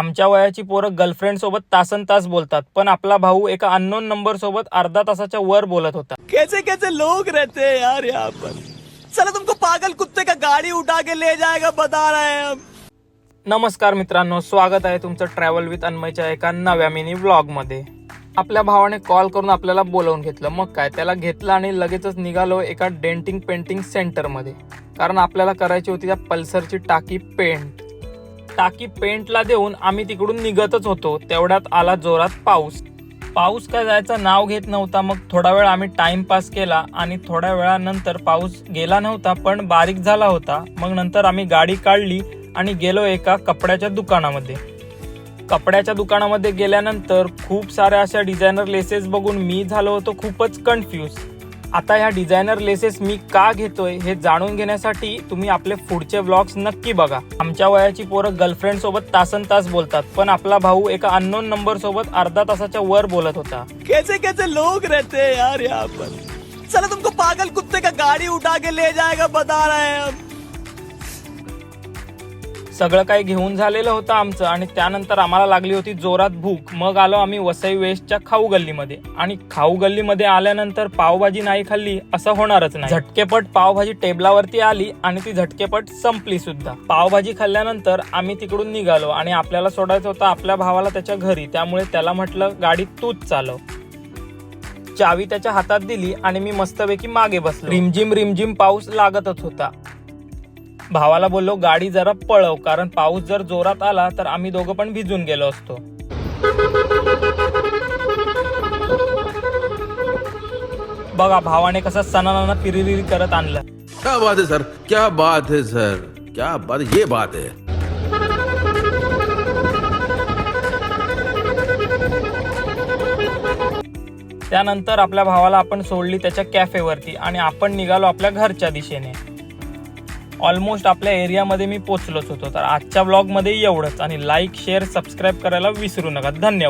आमच्या वयाची पोरं गर्लफ्रेंड सोबत तासन तास बोलतात, पण आपला भाऊ एका अननोन नंबर सोबत अर्धा तासाच्या वर बोलत होता. कैसे कैसे लोग रहते हैं यार यहाँ पर. चला तुमको पागल कुत्ते का गाड़ी उठा के ले जाएगा बता रहे हैं हम. नमस्कार मित्रांनो, स्वागत आहे तुमचं ट्रॅव्हल विथ अन्मयच्या एका नव्या मिनी व्लॉग मध्ये. आपल्या भावाने कॉल करून आपल्याला बोलवून घेतलं. मग काय, त्याला घेतलं आणि लगेचच निघालो एका डेंटिंग पेंटिंग सेंटर मध्ये, कारण आपल्याला करायची होती त्या पल्सरची टाकी पेंट. टाकी पेंटला देऊन आम्ही तिकडून निघतच होतो, तेवढ्यात आला जोरात पाऊस. पाऊस काय जायचं नाव घेत नव्हता. मग थोडा वेळ आम्ही टाइमपास केला आणि थोड्या वेळानंतर पाऊस गेला नव्हता, पण बारीक झाला होता. मग नंतर आम्ही गाडी काढली आणि गेलो एका कपड्याच्या दुकानामध्ये. कपड्याच्या दुकानामध्ये गेल्यानंतर खूप साऱ्या अशा डिझायनर लेसेस बघून मी झालो होतो खूपच कन्फ्यूज. आता ह्या डिझायनर लेसेस मी का घेतोय हे जाणून घेण्यासाठी तुम्ही आपले पुढचे व्लॉग्स नक्की बघा. आमच्या वयाची पोरं गर्लफ्रेंड सोबत तासन तास बोलतात, पण आपला भाऊ एका अननोन नंबर सोबत अर्धा तासाच्या वर बोलत होता. कैसे कैसे लोग रहते हैं यार यहाँ पर. चला तुमको पागल कुत्ते का गाड़ी उठा के ले जाएगा बता रहे हैं हम. सगळं काही घेऊन झालेलं होतं आमचं आणि त्यानंतर आम्हाला लागली होती जोरात भूक. मग आलो आम्ही वसई वेस्टच्या खाऊ गल्लीमध्ये. आणि खाऊ गल्लीमध्ये आल्यानंतर पावभाजी नाही खाल्ली असं होणारच नाही. झटकेपट पावभाजी टेबलावरती आली आणि ती झटकेपट संपली सुद्धा. पावभाजी खाल्ल्यानंतर आम्ही तिकडून निघालो आणि आपल्याला सोडायचं होतं आपल्या भावाला त्याच्या घरी. त्यामुळे त्याला म्हटलं गाडी तूच चालव. चावी त्याच्या हातात दिली आणि मी मस्तपैकी मागे बसलो. रिमझिम रिमझिम पाऊस लागतच होता. भावाला बोललो गाडी जरा पळव, कारण पाऊस जर जोरात आला तर आम्ही दोघं पण भिजून गेलो असतो. बघा भावाने कसं सणाना पिरिरी करत आणलं. क्या बात है सर, क्या बात है सर, क्या बात, ये बात है. त्यानंतर आपल्या भावाला आपण सोडली त्याच्या कॅफेवरती आणि आपण निघालो आपल्या घरच्या दिशेने. ऑलमोस्ट आपल्या एरियामध्ये मी पोचलोच होतो. तर आजच्या व्लॉगमध्ये एवढंच. आणि लाईक, शेअर, सबस्क्राईब करायला विसरू नका. धन्यवाद.